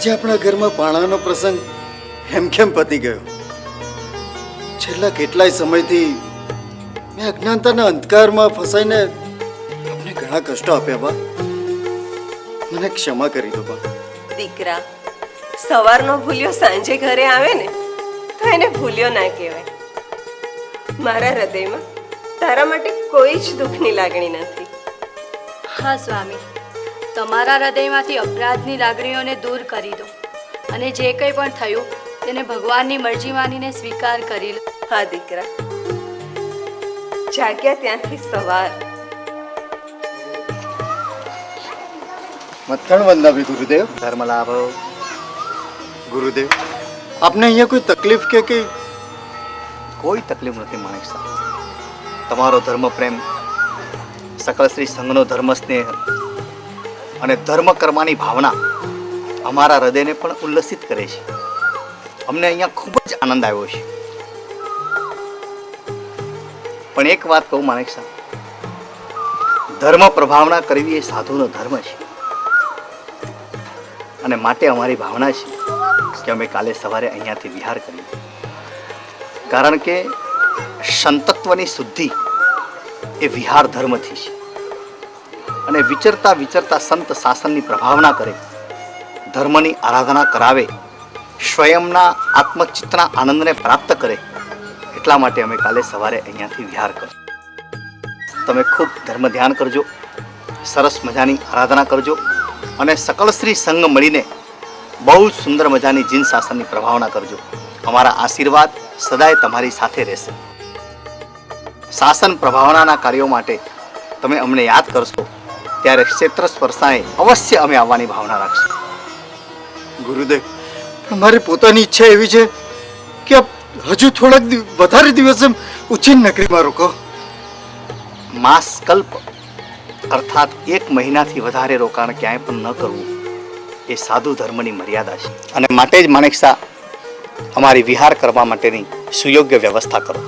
આજે આપણા ઘરમાં પાણાનો પ્રસંગ હેમખેમ પતી ગયો. છેલ્લા કેટલાય સમયથી મેં અજ્ઞાનતાના અંધકારમાં ફસાઈને આપને ઘણા કષ્ટો આપ્યા બા. મને ક્ષમા કરી દો બા. દીકરા, સવારનો ભૂલ્યો સાંજે ઘરે આવે ને તો એને ભૂલ્યો ના કહેવાય. મારા હૃદયમાં તારા માટે કોઈ જ દુઃખની લાગણી નથી. હા સ્વામી, તમારા હૃદયમાંથી અપરાધની લાગણીઓને દૂર કરી દો અને જે કંઈ પણ થયું તેને ભગવાનની મરજી માનીને સ્વીકાર કરી લો. હા દીકરા, જાગ્યા ત્યાંથી સવાર. મતકણ વંદાવી ગુરુદેવ. ધર્મ લાભ. ગુરુદેવ, આપને અહીંયા કોઈ તકલીફ કે કઈ? કોઈ તકલીફ નથી માણેક સાહેબ. તમારો ધર્મ પ્રેમ, સકળ શ્રી સંઘનો ધર્મ સ્નેહ અને ધર્મ કર્મની ભાવના અમારા હૃદયને પણ ઉલ્લસિત કરે છે. અમને અહીંયા ખૂબ જ આનંદ આવ્યો છે. પણ એક વાત કહું માણેક સાહેબ, ધર્મ પ્રભાવના કરવી એ સાધુનો ધર્મ છે અને માટે અમારી ભાવના છે કે અમે કાલે સવારે અહીંયાથી વિહાર કરીએ. કારણ કે સંતત્વની શુદ્ધિ એ વિહાર ધર્મથી છે અને વિચરતા વિચરતા સંત શાસનની પ્રભાવના કરે, ધર્મની આરાધના કરાવે, સ્વયંના આત્મચિત્તના આનંદને પ્રાપ્ત કરે. એટલા માટે અમે કાલે સવારે અહીંયાથી વિહાર કરીએ. તમે ખૂબ ધર્મ ધ્યાન કરજો, સરસ મજાની આરાધના કરજો અને સકળ શ્રી સંઘ મળીને બહુ સુંદર મજાની જીન શાસનની પ્રભાવના કરજો. અમારા આશીર્વાદ સદાય તમારી સાથે રહેશે. શાસન પ્રભાવનાના કાર્યો માટે તમે અમને યાદ કરશો ત્યારે ક્ષેત્ર સ્પર્શાએ અવશ્ય અમે આવવાની ભાવના રાખશું. ગુરુદેવ, મારી પોતાની ઈચ્છા એવી છે કે હજુ થોડાક વધારે દિવસ ઉચ્ચીન નગરીમાં રોકો. માસ કલ્પ અર્થાત 1 મહિનાથી વધારે રોકાણ ક્યાંય પણ ન કરવું એ સાધુ ધર્મની મર્યાદા છે અને માટે જ માણેક શાહ અમારી વિહાર કરવા માટેની સુયોગ્ય વ્યવસ્થા કરો.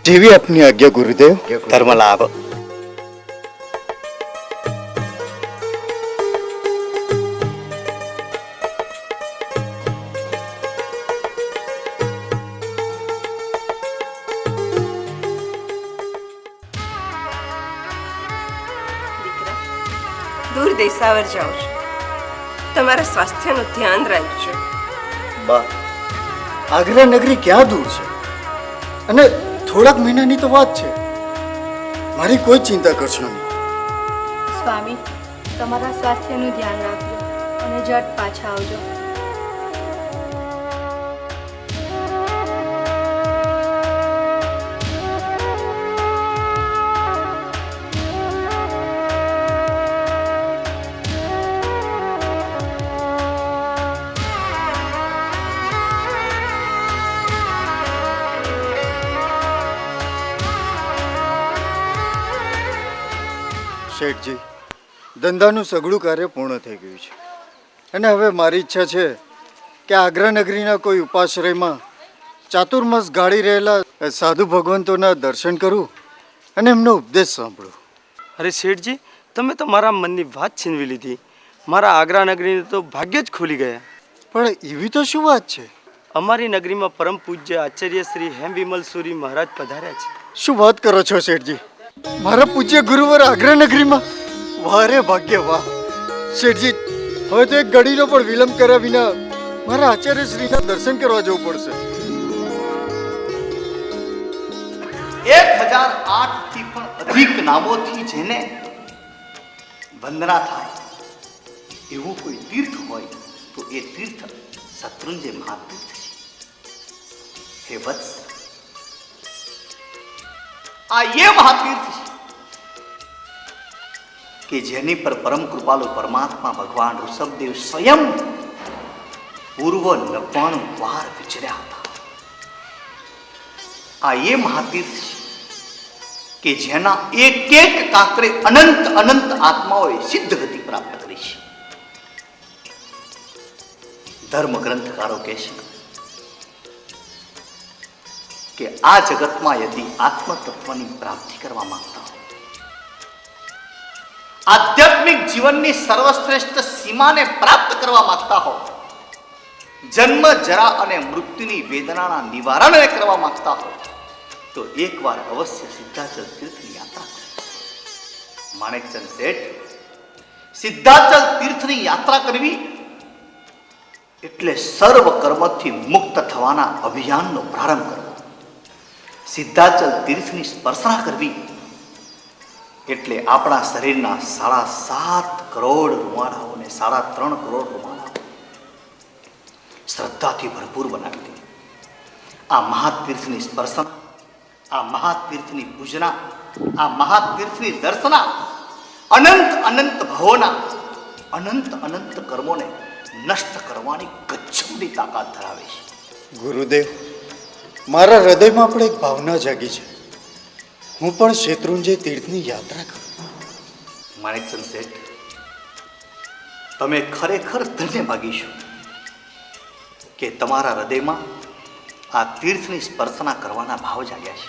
જેવી આપની આજ્ઞા ગુરુદેવ. ધર્મ લાભ. દૂર દેશાવર જાઉં છું, તમારા સ્વાસ્થ્યનું ધ્યાન રાખજો. બા, આગ્રા નગરી ક્યાં દૂર છે અને થોડાક મહિનાની તો વાત છે. મારી કોઈ ચિંતા કરશો નહીં. સ્વામી, તમારા સ્વાસ્થ્યનું ધ્યાન રાખજો અને ઝટ પાછા આવજો. શેઠજી, ધંધાનું સઘળું કાર્ય પૂર્ણ થઈ ગયું છે અને હવે મારી ઈચ્છા છે કે આગ્રા નગરીના કોઈ ઉપાશ્રયમાં ચાતુર્માસ ગાળી રહેલા સાધુ ભગવંતોના દર્શન કરું અને એમનો ઉપદેશ સાંભળું. અરે શેઠજી, તમે તો મારા મનની વાત છીનવી લીધી. મારા આગ્રા નગરીને તો ભાગ્ય જ ખુલી ગયા. પણ એવી તો શું વાત છે? અમારી નગરીમાં પરમ પૂજ્ય આચાર્ય શ્રી હેમ વિમલ સુરી મહારાજ પધાર્યા છે. શું વાત કરો છો શેઠજી? મારા પૂજ્ય ગુરુવર આગ્રા નગરીમાં? વાહ રે ભાગ્ય વાહ. શેઠજી, હવે તો એક ઘડીનો પણ વિલંબ કર્યા વિના મારા આચાર્ય શ્રીના દર્શન કરવા જવું પડશે. 1008 થી પણ અધિક નામોથી જેને વંદના થાય એવું કોઈ તીર્થ હોય તો એ તીર્થ શત્રુંજય મહાતીર્થ છે. હે વત્સ, આ એ મહાતીર્થ છે કે જેની પર પરમ કૃપાલુ પરમાત્મા ભગવાન ઋષભદેવ સ્વયં પૂર્વ 99 વાર વિચર્યા હતા. આ એ મહાતીર્થ છે કે જેના એક એક કાંકરે અનંત અનંત આત્માઓએ સિદ્ધ ગતિ પ્રાપ્ત કરી છે. ધર્મ ગ્રંથકારો કહે છે કે આ જગતમાં યદિ આત્મ તત્વની પ્રાપ્તિ કરવા માંગતા હો, આધ્યાત્મિક જીવનની સર્વશ્રેષ્ઠ સીમાને પ્રાપ્ત કરવા માંગતા હો, જન્મ જરા અને મૃત્યુની વેદનાના નિવારણને કરવા માંગતા હો, તો એકવાર અવશ્ય સિદ્ધાચલ તીર્થની યાત્રા કરો. માણેકચંદ શેઠ, સિદ્ધાચલ તીર્થની યાત્રા કરવી એટલે સર્વ કર્મથી મુક્ત થવાના અભિયાનનો પ્રારંભ કરવો. સિદ્ધાચલ તીર્થની સ્પર્શના કરવી એટલે આપણા શરીરના 7.5 કરોડ રૂવાડાઓને 3.5 કરોડ રૂવાડાઓ શ્રદ્ધાથી ભરપૂર બનાવી દે. આ મહાતીર્થની સ્પર્શના, આ મહાતીર્થની પૂજના, આ મહાતીર્થની દર્શના અનંત અનંત ભવોના અનંત અનંત કર્મોને નષ્ટ કરવાની ગજબની તાકાત ધરાવે છે. ગુરુદેવ, મારા હૃદયમાં પણ એક ભાવના જાગી છે. હું પણ શેત્રુંજય તીર્થની યાત્રા કરું. માણેકચંદ શેઠ, તમે ખરેખર ધન્ય ભાગીશો કે તમારા હૃદયમાં આ તીર્થની સ્પર્શના કરવાના ભાવ જાગ્યા છે.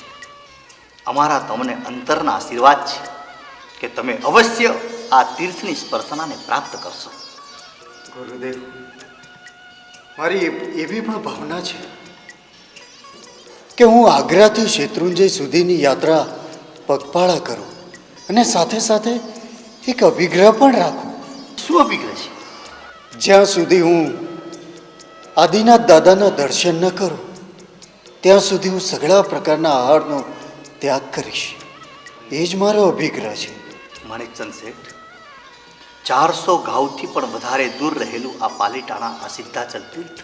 અમારા તમને અંતરના આશીર્વાદ છે કે તમે અવશ્ય આ તીર્થની સ્પર્શનાને પ્રાપ્ત કરશો. ગુરુદેવ, મારી એવી પણ ભાવના છે કે હું આગ્રાથી શેત્રુંજય સુધીની યાત્રા પગપાળા કરું અને સાથે સાથે એક અભિગ્રહ પણ રાખું. શું અભિગ્રહ છે? જ્યાં સુધી હું આદિનાથ દાદાના દર્શન ન કરું ત્યાં સુધી હું સઘળા પ્રકારના આહારનો ત્યાગ કરીશ. એ જ મારો અભિગ્રહ છે. માણેકચંદ શેઠ, 400 ગાઉથી પણ વધારે દૂર રહેલું આ પાલીતાણા આ સિદ્ધાચલ તીર્થ,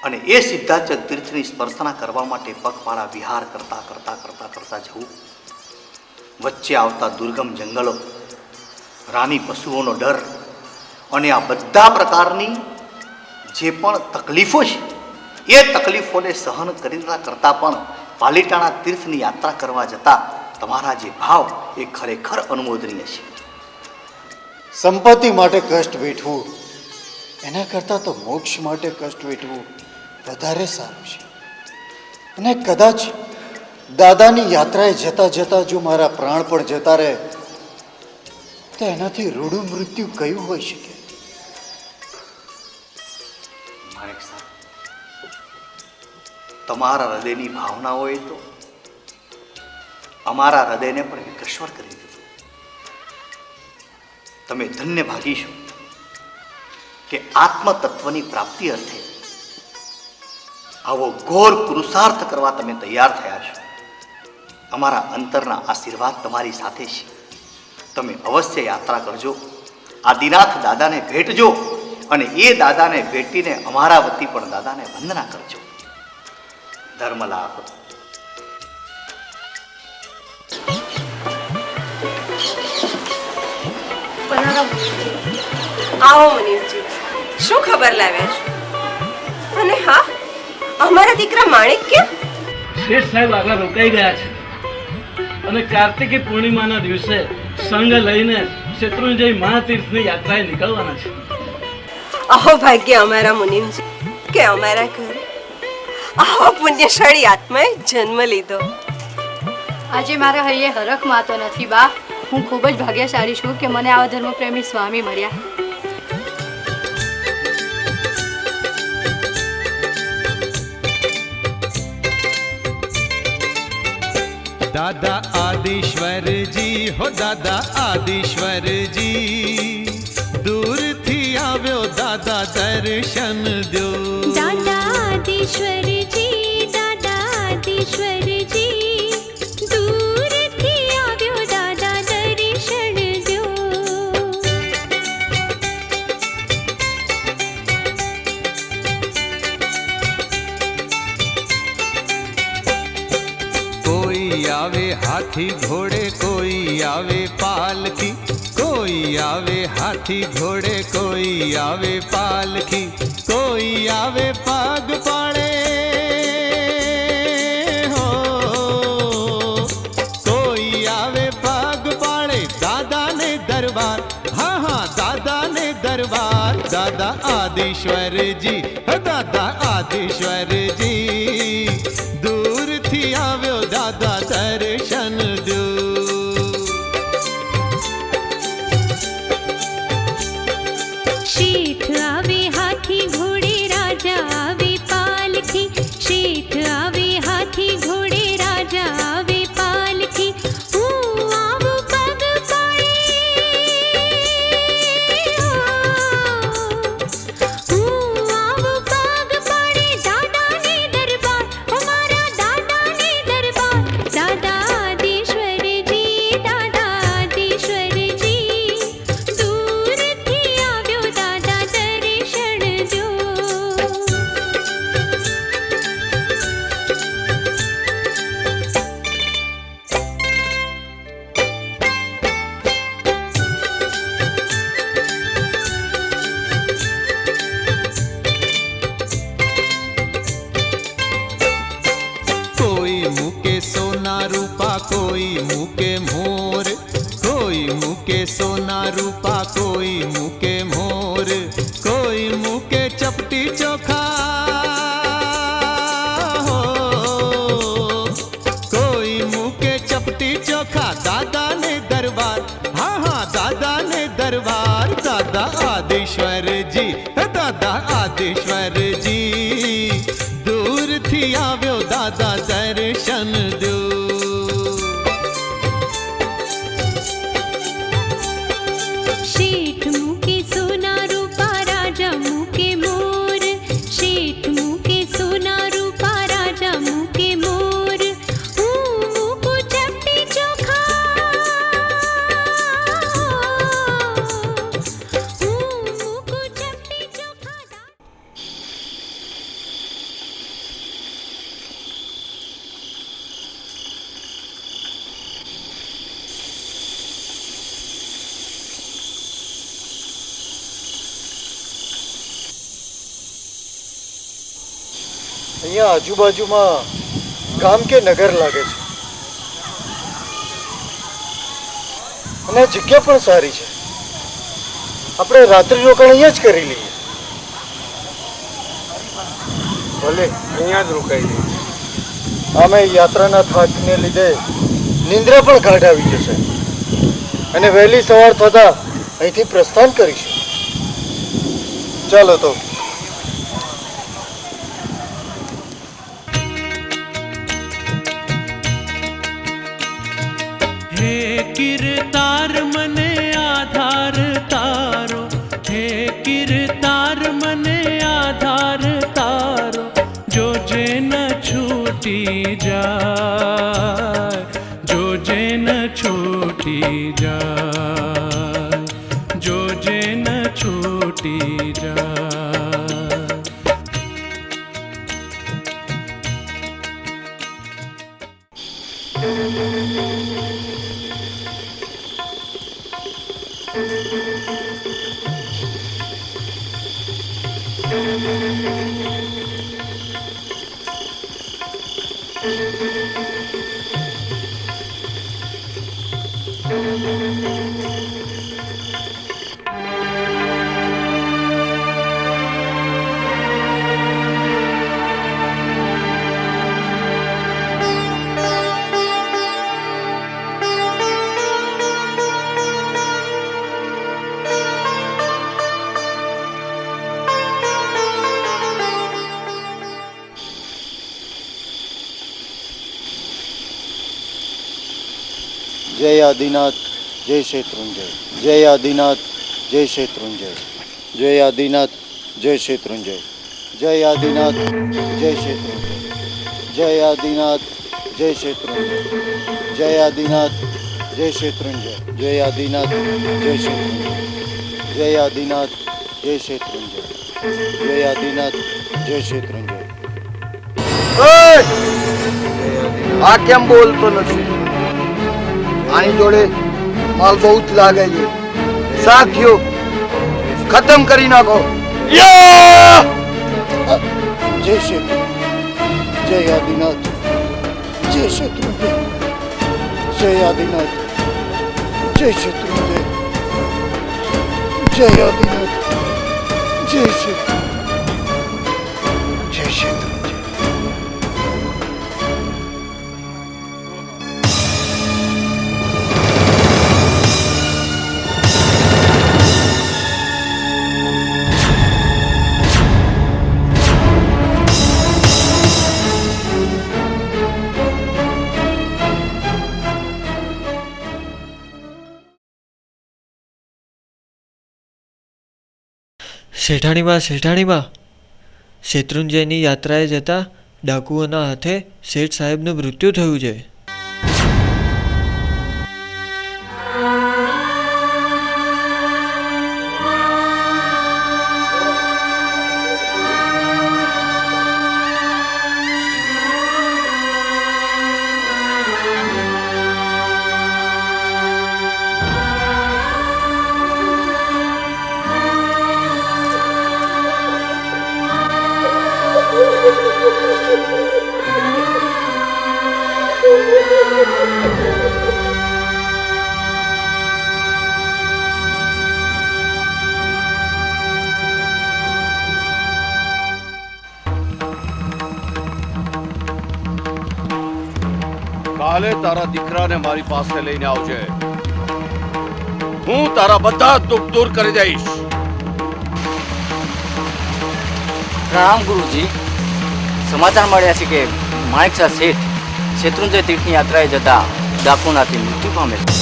અને એ સિદ્ધાચલ તીર્થની સ્પર્શના કરવા માટે પગપાળા વિહાર કરતા કરતા કરતા કરતા જવું, વચ્ચે આવતા દુર્ગમ જંગલો, રાની પશુઓનો ડર અને આ બધા પ્રકારની જે પણ તકલીફો છે એ તકલીફોને સહન કરતા કરતા પણ પાલીતાણા તીર્થની યાત્રા કરવા જતા તમારા જે ભાવ એ ખરેખર અનુમોદનીય છે. સંપત્તિ માટે કષ્ટ વેઠવું એના કરતાં તો મોક્ષ માટે કષ્ટ વેઠવું વધારે સારું છે. અને કદાચ દાદાની યાત્રાએ જતા જતા જો મારા પ્રાણ પણ જતા રહે તો એનાથી રૂડું મૃત્યુ કયું હોઈ શકે? માણેક સાહેબ, તમારા હૃદયની ભાવનાઓએ તો અમારા હૃદયને પણ વિકસ્વર કરી દીધું. તમે ધન્ય ભાગીશો કે આત્મતત્વની પ્રાપ્તિ અર્થે આવો ઘોર પુરુષાર્થ કરવા તમે તૈયાર થયા છો. અમારા અંતરના આશીર્વાદ તમારી સાથે છે. તમે અવશ્ય યાત્રા કરજો, આદિનાથ દાદાને ભેટજો અને એ દાદાને ભેટીને અમારા વતી પણ દાદાને વંદના કરજો. ધર્મ લાભ. આવો મુનિમજી, શું ખબર લાવ્યા છો? અને હા, અમારા દીકરા માણેક ક્યાં? શેઠ સાહેબ આગળ રોકાઈ ગયા છે અને કાર્તિકી પૂર્ણિમાના દિવસે સંઘ લઈને શેત્રુંજય મહાતીર્થની યાત્રાએ નીકળવાના છે. અહો ભાગ્ય અમારા મુનિમજી કે અમારા ઘરે આવો પુણ્યશાળી આત્માએ જન્મ લીધો. આજે મારા હૈયે હરખ માતો નથી બા. હું ખૂબ જ ભાગ્યશાળી છું કે મને આવા ધર્મપ્રેમી સ્વામી મળ્યા. दादा आदिश्वर जी हो दादा आदिश्वर जी दूर थी આવ્યો દાદા દર્શન દો. दादा आदिश्वर जी दादा आदिश्वर जी दूर थी આવ્યો दादा दर्शन दो. કોઈ આવે હાથી ઘોડે કોઈ આવે પાલખી, કોઈ આવે હાથી ઘોડે કોઈ આવે પાલખી, કોઈ આવે પગપાળે હો, કોઈ આવે પગપાળે દાદાને દરબાર. હા હા દાદાને દરબાર. દાદા આદિશ્વરજી દાદા આદિશ્વરજી દૂરથી આવ્યો દાદા દર્શન દો. सोना रूपा कोई मूके मोर, कोई मूके चपटी चोखा हो, कोई मूके चपटी चोखा। दादा ने दरबार, हाँ हाँ दादा ने दरबार, दादा आदिश्वर जी, दादा आदिश्वर जी, दूर थी आव्यो दादा दर्शन दो। शेठ मुके सोना रूपा राजा मुके मोर, शेठ मुके सोना रूपा राजा मुके मोर, मुको चपटी चोखा, मुको चपटी चोखा। અહીંયા આજુબાજુમાં ગામ કે નગર લાગે છે અને જગ્યા પણ સારી છે. આપણે રાત્રિ રોકાણ અહીંયા જ કરી લઈએ. ભલે અહીંયા જ રોકાઈ જઈએ. આમે યાત્રાના થાકને લીધે નિંદ્રા પણ ગાઢ આવી જશે અને વહેલી સવાર થતા અહીંથી પ્રસ્થાન કરીશું. ચાલો તો. हे किरतार मने आधार तारो, हे किरतार मने आधार तारो, जो जे न छूटी जाए, जो जे न छूटी जाए, जो जे न छूटी जाए। जय आदिनाथ जय शत्रुंजय, जय आदिनाथ जय शत्रुंजय, जय आदिनाथ जय शत्रुंजय, जय आदिनाथ जय शत्रुंजय, जय आदिनाथ जय शत्रुंजय, जय आदिनाथ जय शत्रुंजय, जय आदिनाथ जय शत्रुंजय, जय आदिनाथ जय शत्रुंजय, जय आदिनाथ जय शत्रुंजय. આ કેમ બોલતો નથી? આની જોડે માલ બહુ જ લાગે છે. સાથીઓ ખતમ કરી નાખો. जय शत्रुंजय, जय आदिनाथ जय शत्रुंजय, जय आदिनाथ जय शत्रुंजय, जय आदिनाथ जय शत्रुंजय, जय शत्रुंजय. શેઠાણીમાં શેઠાણીમાં શેત્રુંજયની યાત્રાએ જતા ડાકુઓના હાથે શેઠ સાહેબનું મૃત્યુ થયું છે. કાલે તારા દીકરાને મારી પાસે લઈને આવજે. હું તારા બધા દુઃખ દૂર કરી દઈશ. પ્રણામ ગુરુજી. સમાચાર મળ્યા છે કે માણેકશા શેઠ શેત્રુંજય તીર્થની યાત્રાએ જતા ડાકુનાથી મૃત્યુ પામે છે.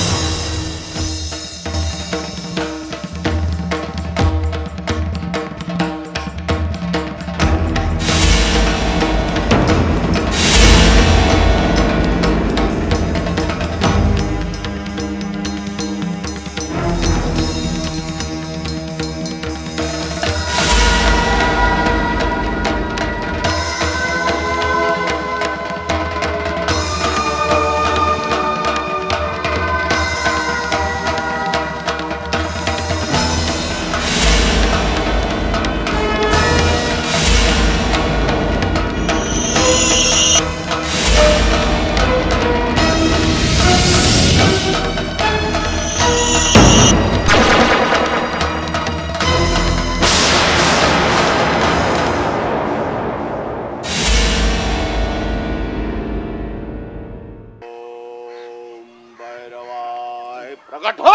પ્રગટ હો!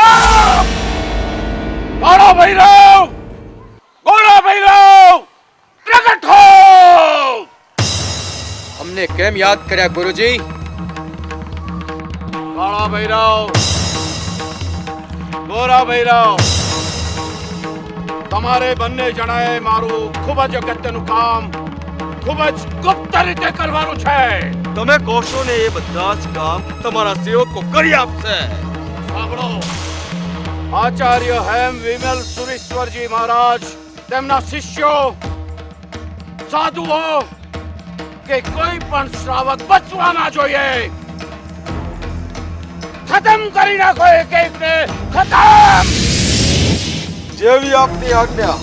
ગોળા ભૈરવ! ગોળા ભૈરવ! પ્રગટ હો! અમને કેમ યાદ કર્યા ગુરુજી? ગોળા ભૈરવ! ગોળા ભૈરવ! તમારે બંને જણાએ મારું ખૂબ જ અગત્યનું કામ ખૂબ જ ગુપ્ત રીતે કરવાનું છે. તમે કહો છો ને એ બધા જ કામ તમારા સેવકો કરી આપશે. સાંભળો, આચાર્ય હેમ વિમલ સુરેશ્વરજી મહારાજ, તેમના શિષ્યો, સાધુઓ કે કોઈ પણ શ્રાવક બચવા ના જોઈએ. ખતમ કરી નાખો એક એકને, ખતમ. જેવી આપની આજ્ઞા.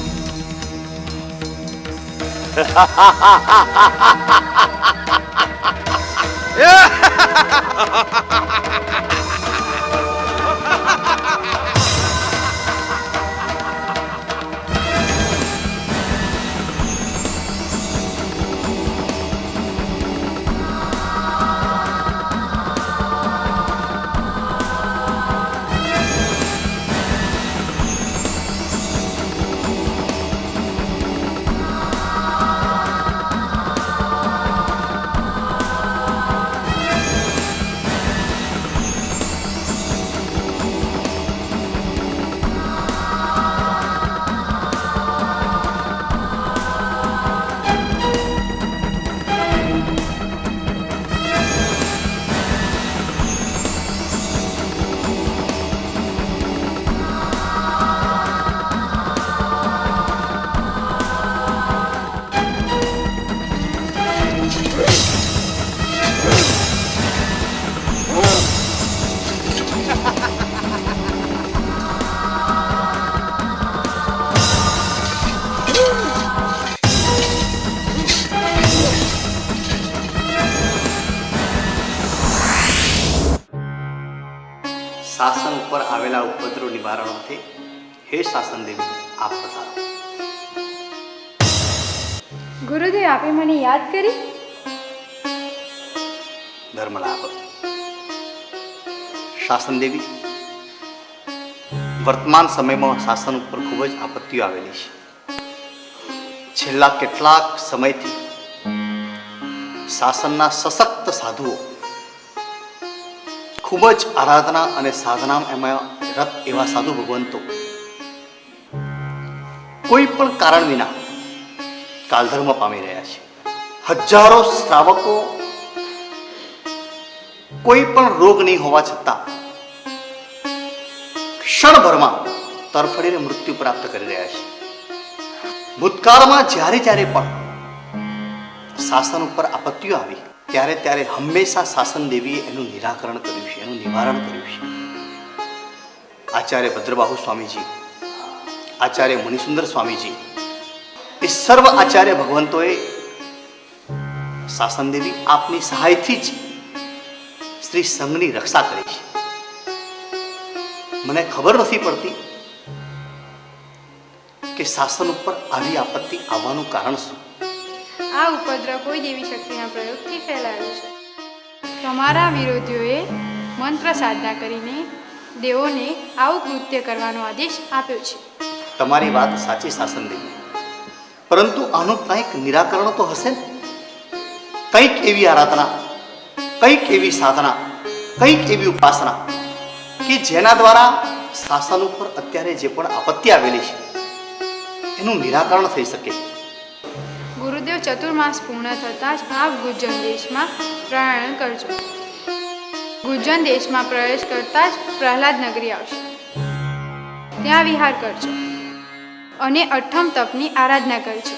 શાસન ઉપર આવેલા ઉપદ્રવ નિવારણાર્થે હે શાસન દેવી આપ પધારો. ગુરુદેવ, આપે મને યાદ કરી? ધર્મલાભ. શાસન દેવી, વર્તમાન સમયમાં શાસન ઉપર ખૂબ જ આપત્તિઓ આવેલી છે. છેલ્લા કેટલાક સમયથી શાસનના સશક્ત સાધુઓ ખૂબ જ આરાધના અને સાધના એમાં રત એવા સાધુ ભગવંતો કોઈ પણ કારણ વિના કાલધર્મ પામી રહ્યા છે. હજારો શ્રાવકો કોઈ પણ રોગ નહીં હોવા છતાં ક્ષણભરમાં તરફડીને મૃત્યુ પ્રાપ્ત કરી રહ્યા છે. ભૂતકાળમાં જ્યારે જ્યારે પણ શાસન ઉપર આપત્તિઓ આવી ત્યારે ત્યારે હંમેશા શાસન દેવીએ એનું નિરાકરણ કર્યું છે, એનું નિવારણ કર્યું છે. આચાર્ય ભદ્રબાહુ સ્વામીજી, આચાર્ય મુનિસુંદર સ્વામીજી, એ સર્વ આચાર્ય ભગવંતોએ શાસન દેવી આપની સહાયથી જ શ્રી સંઘની રક્ષા કરી છે. મને ખબર નથી પડતી કે શાસન ઉપર આવી આપત્તિ આવવાનું કારણ શું? આ ઉપદ્રવ કોઈ દેવી શક્તિના પ્રયોગથી ફેલાયો છે. તમારા વિરોધીઓએ મંત્ર સાધના કરીને દેવોને આવું કૃત્ય કરવાનો આદેશ આપ્યો છે. તમારી વાત સાચી શાસન દેવી, પરંતુ આનું કંઈક નિરાકરણ તો હશે ને? કંઈક એવી આરાધના, કંઈક એવી સાધના, કંઈક એવી ઉપાસના કે જેના દ્વારા શાસન ઉપર અત્યારે જે પણ આપત્તિ આવેલી છે એનું નિરાકરણ થઈ શકે. ગુરુદેવ ચતુર્માસ પૂર્ણ થતાં જ આપ ગુજ્જન દેશમાં પ્રયાણ કરજો. ગુજ્જન દેશમાં પ્રવેશ કરતાં જ પ્રહલાદ નગરી આવશે. ત્યાં વિહાર કરજો અને અઠ્ઠમ તપની આરાધના કરજો.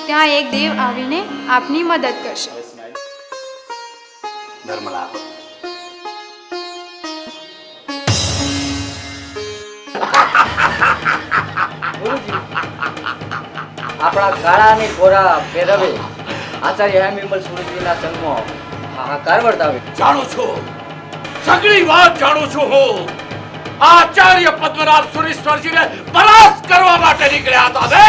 ત્યાં એક દેવ આવીને આપની મદદ કરશે. ધર્મલાભ. આપણા કાળા અને ગોરા ભેરવે આચાર્ય હેમિમલ સુરજીના સંગમાં હાહાકાર વર્તાવે. જાણું છું, સગળી વાત જાણું છું. હું આચાર્ય પદ્મનાભ સુરેશ્વરજીને પરાસ્ત કરવા માટે નીકળ્યા હતા.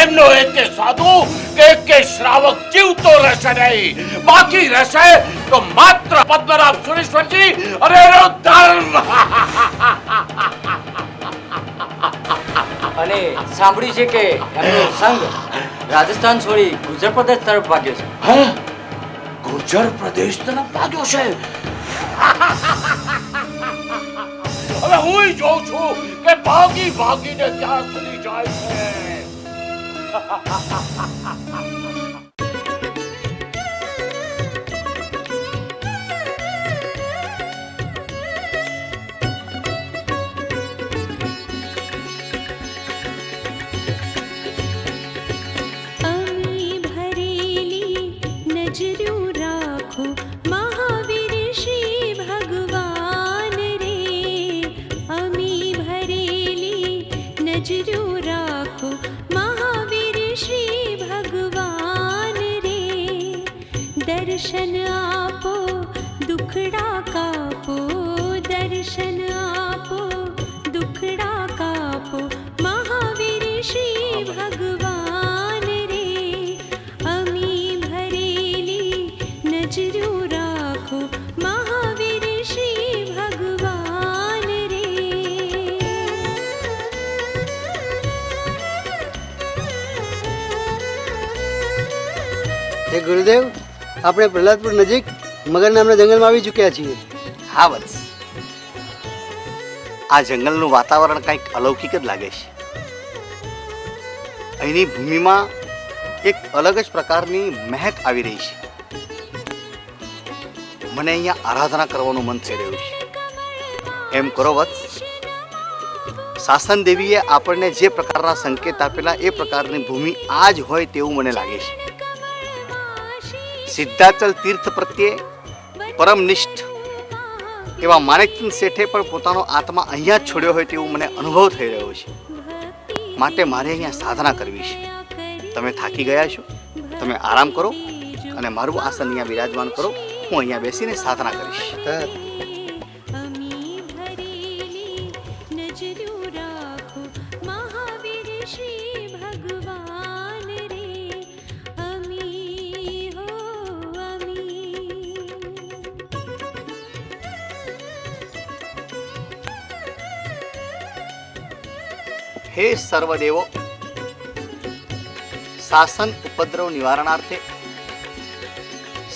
એમનો એક સાધુ કે શ્રાવક જીવતો રહેશે નહીં, બાકી રહેશે તો માત્ર પદ્મનાભ સુરેશ્વરજી અને એનો ધર્મ. અને સાંભળ્યું છે કે એમનો સંઘ રાજસ્થાન છોડી ગુજર પ્રદેશ તરફ ભાગ્યો છે. ગુર્જર પ્રદેશ તરફ ભાગ્યો છે. હવે હું જોઉં છું કે ભાગી ભાગીને ક્યાં સુધી જાય છે. दर्शन आपो दुखड़ा कापो, दर्शन आपो दुखड़ा कापो, महावीर श्री भगवान रे. अमी भरेली नजरू राखो, महावीर श्री भगवान रे. હે ગુરુદેવ, આપણે પ્રહલાદપુર નજીક મગર નામના જંગલમાં આવી ચૂક્યા છીએ. હા વત્સ, આ જંગલનું વાતાવરણ કંઈક અલૌકિક જ લાગે છે. અહીંની ભૂમિમાં એક અલગ જ પ્રકારની મહેક આવી રહી છે. મને અહીંયા આરાધના કરવાનું મન થઈ રહ્યું છે. એમ કરો વત્સ, શાસન દેવીએ આપણને જે પ્રકારના સંકેત આપેલા એ પ્રકારની ભૂમિ આ જ હોય તેવું મને લાગે છે. સિદ્ધાચલ તીર્થ પ્રત્યે પરમનિષ્ઠ એવા માણેકચંદ શેઠે પણ પોતાનો આત્મા અહીંયા જ છોડ્યો હોય તેવું મને અનુભવ થઈ રહ્યો છે. માટે મારે અહીંયા સાધના કરવી છે. તમે થાકી ગયા છો, તમે આરામ કરો અને મારું આસન અહીંયા બિરાજમાન કરો. હું અહીંયા બેસીને સાધના કરીશ. હે સર્વદેવો, શાસન ઉપદ્રવ નિવારણાર્થે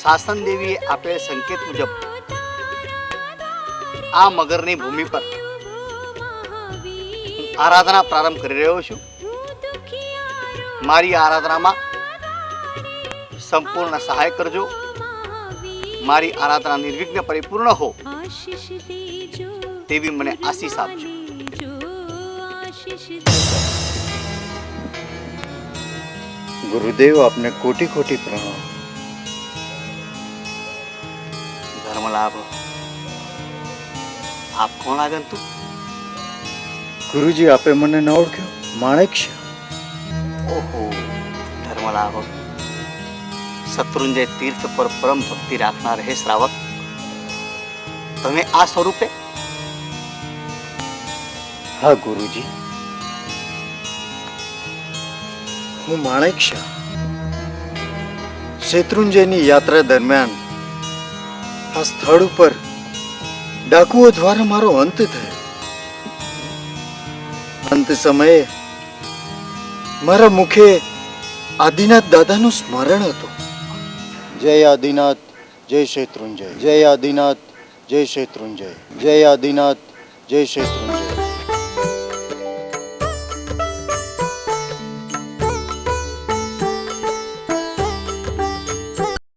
શાસન દેવીએ આપેલ સંકેત મુજબ આ મગરની ભૂમિ પર આરાધના પ્રારંભ કરી રહ્યો છું. મારી આરાધનામાં સંપૂર્ણ સહાય કરજો. મારી આરાધના નિર્વિઘ્ન પરિપૂર્ણ હો તેવી મને આશીષ આપજો. ગુરુદેવ, આપને કોટી કોટી પ્રણામ. ધર્મલાભ, આપ કોણ આગંતુક? ગુરુજી, આપે મને ન ઓળખ્યો? માણેક છે. ઓહો ધર્મલાભ, શત્રુંજય તીર્થ પર પરમ ભક્તિ રાખનાર હે શ્રાવક, તમે આ સ્વરૂપે? હા ગુરુજી, હું માણેક શાહ. શેત્રુંજયની યાત્રા દરમિયાન આ સ્થળ ઉપર ડાકુઓ દ્વારા મારો અંત થયો. અંત સમયે મારા મુખે આદિનાથ દાદાનું સ્મરણ હતું. જય આદિનાથ, જય શેત્રુંજય. જય આદિનાથ, જય શેત્રુંજય. જય આદિનાથ, જય શેત્રુંજય.